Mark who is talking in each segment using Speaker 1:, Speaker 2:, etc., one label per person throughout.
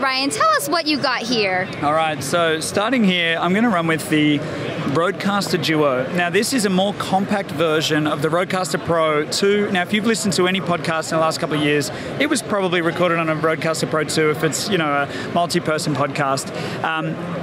Speaker 1: Ryan, tell us what you got here.
Speaker 2: All right, so starting here, I'm going to run with the Rodecaster Duo. Now, this is a more compact version of the Rodecaster Pro 2. Now, if you've listened to any podcast in the last couple of years, it was probably recorded on a Rodecaster Pro 2 if it's, you know, a multi-person podcast.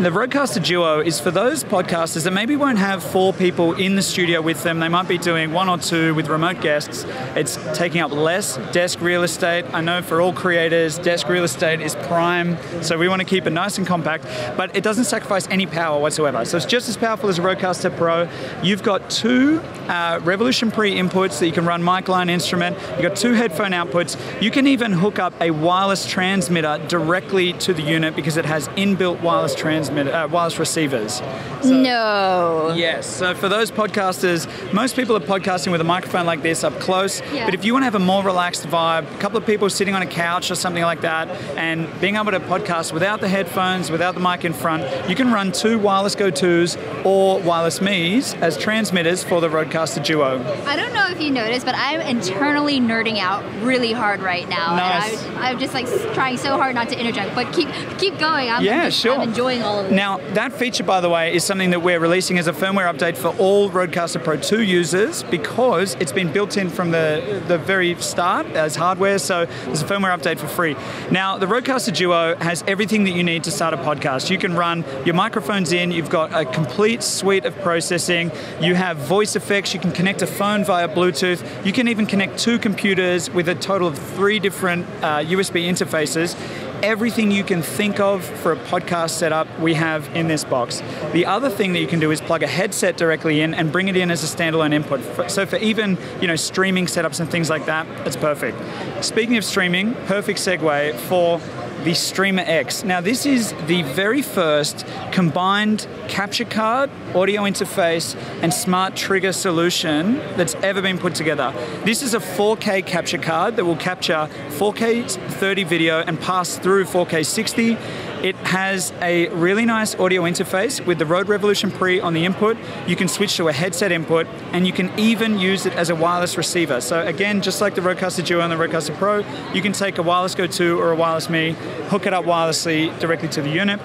Speaker 2: The Rodecaster Duo is for those podcasters that maybe won't have 4 people in the studio with them. They might be doing 1 or 2 with remote guests. It's taking up less desk real estate. I know for all creators, desk real estate is prime, so we want to keep it nice and compact, but it doesn't sacrifice any power whatsoever. So it's just as powerful as a Rodecaster Pro. You've got 2 Revolution Pre inputs that you can run mic, line, instrument. You've got 2 headphone outputs. You can even hook up a wireless transmitter directly to the unit because it has inbuilt wireless receivers. So,
Speaker 1: no.
Speaker 2: Yes. So for those podcasters, most people are podcasting with a microphone like this up close. Yeah. But if you want to have a more relaxed vibe, a couple of people sitting on a couch or something like that, and being able to podcast without the headphones, without the mic in front, you can run 2 wireless Go-2s or wireless Me's as transmitters for the Rodecaster Duo.
Speaker 1: I don't know if you noticed, but I'm internally nerding out really hard right now.
Speaker 2: Nice.
Speaker 1: And I'm just like trying so hard not to interject, but keep going. I'm enjoying all of this.
Speaker 2: Now, that feature, by the way, is something that we're releasing as a firmware update for all Rodecaster Pro 2 users because it's been built in from the very start as hardware, so there's a firmware update for free. Now, the Rodecaster Duo has everything that you need to start a podcast. You can run your microphones in, you've got a complete suite of processing, you have voice effects, you can connect a phone via Bluetooth, you can even connect 2 computers with a total of 3 different USB interfaces. Everything you can think of for a podcast setup, we have in this box. The other thing that you can do is plug a headset directly in and bring it in as a standalone input. So for even, you know, streaming setups and things like that, it's perfect. Speaking of streaming, perfect segue for the Streamer X. Now, this is the very first combined capture card, audio interface, and smart trigger solution that's ever been put together. This is a 4K capture card that will capture 4K 30 video and pass through 4K 60. It has a really nice audio interface with the Rode Revolution Pre on the input. You can switch to a headset input, and you can even use it as a wireless receiver. So again, just like the Rodecaster Duo and the Rodecaster Pro, you can take a wireless Go-2 or a wireless Me, hook it up wirelessly directly to the unit.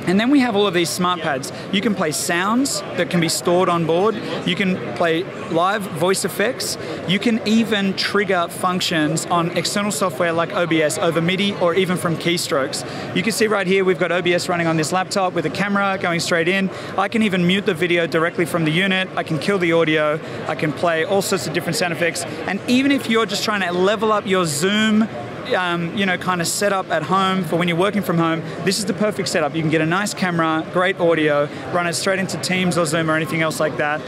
Speaker 2: And then we have all of these smart pads. You can play sounds that can be stored on board. You can play live voice effects. You can even trigger functions on external software like OBS over MIDI or even from keystrokes. You can see right here we've got OBS running on this laptop with a camera going straight in. I can even mute the video directly from the unit. I can kill the audio. I can play all sorts of different sound effects. And even if you're just trying to level up your Zoom kind of setup at home for when you're working from home, this is the perfect setup. You can get a nice camera, great audio, run it straight into Teams or Zoom or anything else like that.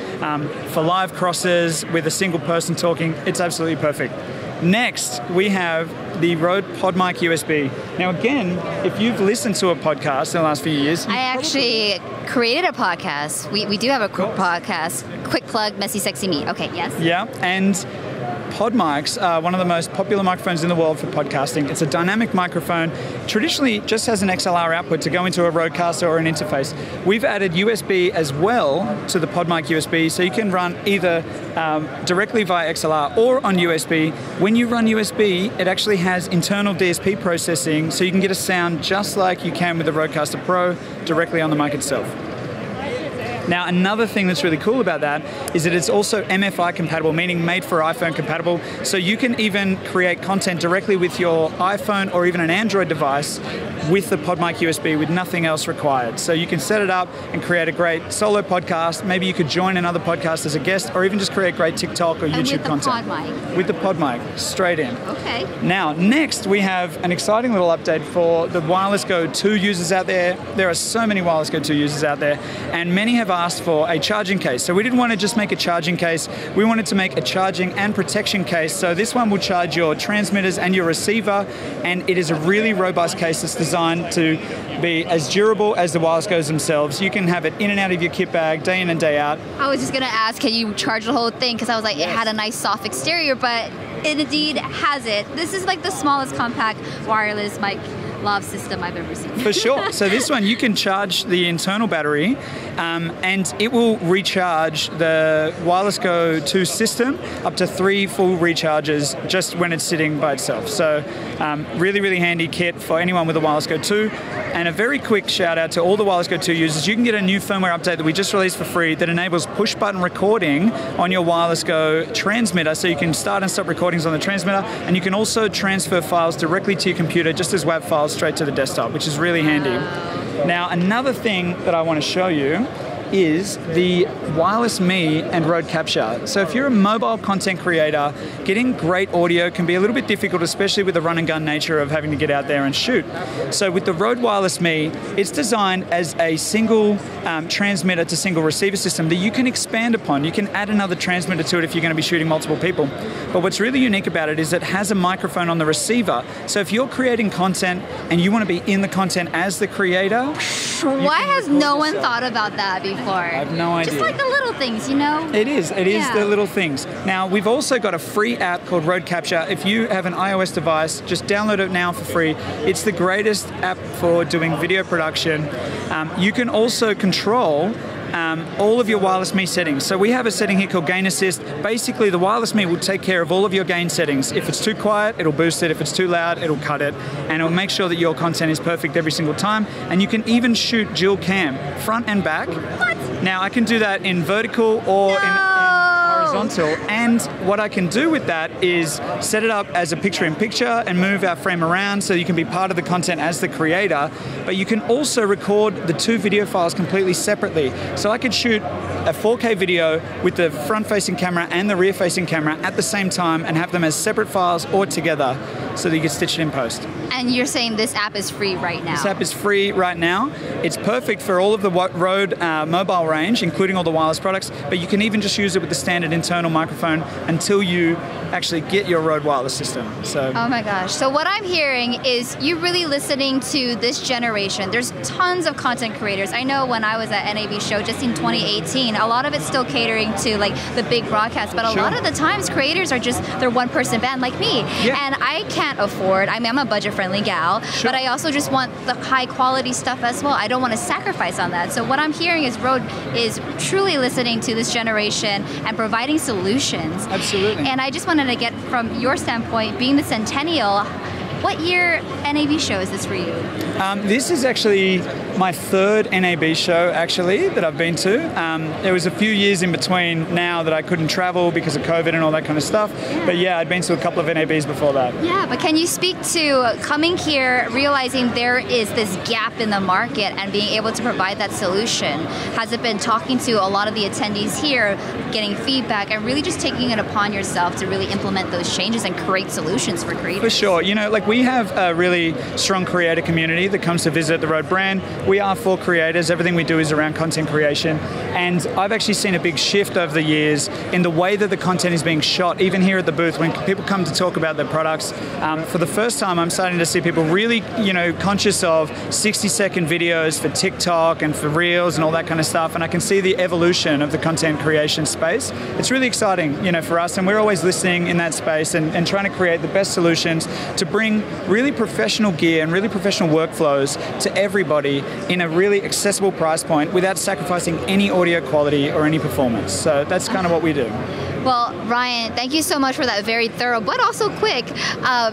Speaker 2: For live crosses with a single person talking, it's absolutely perfect. Next, we have the Rode PodMic USB. Now again, if you've listened to a podcast in the last few years...
Speaker 1: I actually created a podcast. We do have a podcast. Quick plug, Messy Sexy Me. Okay, yes?
Speaker 2: Yeah, and PodMics are one of the most popular microphones in the world for podcasting. It's a dynamic microphone, traditionally just has an XLR output to go into a Rodecaster or an interface. We've added USB as well to the PodMic USB, so you can run either directly via XLR or on USB. When you run USB, it actually has internal DSP processing, so you can get a sound just like you can with the Rodecaster Pro directly on the mic itself. Now, another thing that's really cool about that is that it's also MFI compatible, meaning made for iPhone compatible. So you can even create content directly with your iPhone or even an Android device with the PodMic USB with nothing else required. So you can set it up and create a great solo podcast. Maybe you could join another podcast as a guest or even just create great TikTok or YouTube content. With the PodMic, straight in.
Speaker 1: Okay.
Speaker 2: Now, next we have an exciting little update for the wireless Go-2 users out there. There are so many wireless Go-2 users out there, and many have asked for a charging case. So we didn't want to just make a charging case, we wanted to make a charging and protection case. So this one will charge your transmitters and your receiver, and it is a really robust case that's designed to be as durable as the wireless Go's themselves. You can have it in and out of your kit bag, day in and day out.
Speaker 1: I was just going to ask, can you charge the whole thing? Because I was like, yes. It had a nice soft exterior, but it indeed has it. This is like the smallest compact wireless mic lav system I've ever seen.
Speaker 2: For sure. So this one, you can charge the internal battery and it will recharge the Wireless Go 2 system up to 3 full recharges just when it's sitting by itself. So really, really handy kit for anyone with a Wireless Go 2. And a very quick shout out to all the Wireless Go 2 users. You can get a new firmware update that we just released for free that enables push button recording on your Wireless Go transmitter, so you can start and stop recordings on the transmitter, and you can also transfer files directly to your computer just as WAV files straight to the desktop, which is really handy. Now, another thing that I want to show you is the Wireless Me and Rode Capture. So if you're a mobile content creator, getting great audio can be a little bit difficult, especially with the run and gun nature of having to get out there and shoot. So with the Rode Wireless Me, it's designed as a single transmitter to single receiver system that you can expand upon. You can add another transmitter to it if you're going to be shooting multiple people. But what's really unique about it is it has a microphone on the receiver. So if you're creating content and you want to be in the content as the creator,
Speaker 1: why has no one thought about that before?
Speaker 2: I have no idea.
Speaker 1: Just like the little things, you know?
Speaker 2: It is the little things. Now, we've also got a free app called Rode Capture. If you have an iOS device, just download it now for free. It's the greatest app for doing video production. You can also control all of your Wireless Me settings. So we have a setting here called Gain Assist. Basically, the Wireless Me will take care of all of your gain settings. If it's too quiet, it'll boost it. If it's too loud, it'll cut it. And it'll make sure that your content is perfect every single time. And you can even shoot dual cam, front and back.
Speaker 1: What?
Speaker 2: Now, I can do that in vertical or in horizontal. And what I can do with that is set it up as a picture-in-picture and move our frame around so you can be part of the content as the creator. But you can also record the 2 video files completely separately. So I could shoot a 4K video with the front-facing camera and the rear-facing camera at the same time and have them as separate files or together so that you can stitch it in post.
Speaker 1: And you're saying this app is free right now?
Speaker 2: This app is free right now. It's perfect for all of the Rode mobile range, including all the wireless products, but you can even just use it with the standard internal microphone until you actually get your Rode wireless system. So.
Speaker 1: Oh my gosh. So what I'm hearing is you really listening to this generation. There's tons of content creators. I know when I was at NAB Show just in 2018, a lot of it's still catering to like the big broadcasts, but a lot of the times creators are just their one-person band like me.
Speaker 2: Yeah.
Speaker 1: And I can't afford, I mean, I'm a budget-friendly gal, but I also just want the high-quality stuff as well. I don't want to sacrifice on that. So what I'm hearing is Rode is truly listening to this generation and providing solutions.
Speaker 2: Absolutely.
Speaker 1: And I just wanted to get from your standpoint, being the centennial, what year NAB Show is this for you?
Speaker 2: This is actually my 3rd NAB show actually that I've been to. There was a few years in between now that I couldn't travel because of COVID and all that kind of stuff. Yeah. But yeah, I'd been to a couple of NABs before that.
Speaker 1: Yeah, but can you speak to coming here, realizing there is this gap in the market and being able to provide that solution? Has it been talking to a lot of the attendees here, getting feedback, and really just taking it upon yourself to really implement those changes and create solutions for creators?
Speaker 2: For sure. You know, like we have a really strong creator community that comes to visit the Rode brand. We are for creators. Everything we do is around content creation. And I've actually seen a big shift over the years in the way that the content is being shot, even here at the booth. When people come to talk about their products, for the first time, I'm starting to see people really, conscious of 60-second videos for TikTok and for Reels and all that kind of stuff. And I can see the evolution of the content creation space. It's really exciting, for us. And we're always listening in that space and trying to create the best solutions to bring really professional gear and really professional workflows to everybody in a really accessible price point without sacrificing any audio quality or any performance. So that's kind of what we do.
Speaker 1: Well, Ryan, thank you so much for that very thorough but also quick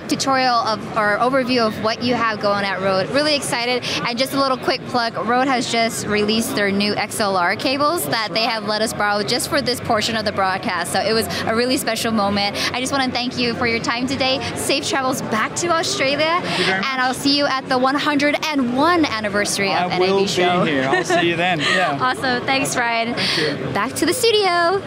Speaker 1: tutorial or overview of what you have going at Rode. Really excited. And just a little quick plug, Rode has just released their new XLR cables that they have let us borrow just for this portion of the broadcast. So it was a really special moment. I just want to thank you for your time today. Safe travels back to Australia.
Speaker 2: Thank you very much.
Speaker 1: And I'll see you at the 101 anniversary of NAB Show.
Speaker 2: I will be here. I'll see you then. Yeah.
Speaker 1: Awesome. Thanks, Ryan.
Speaker 2: Thank you.
Speaker 1: Back to the studio.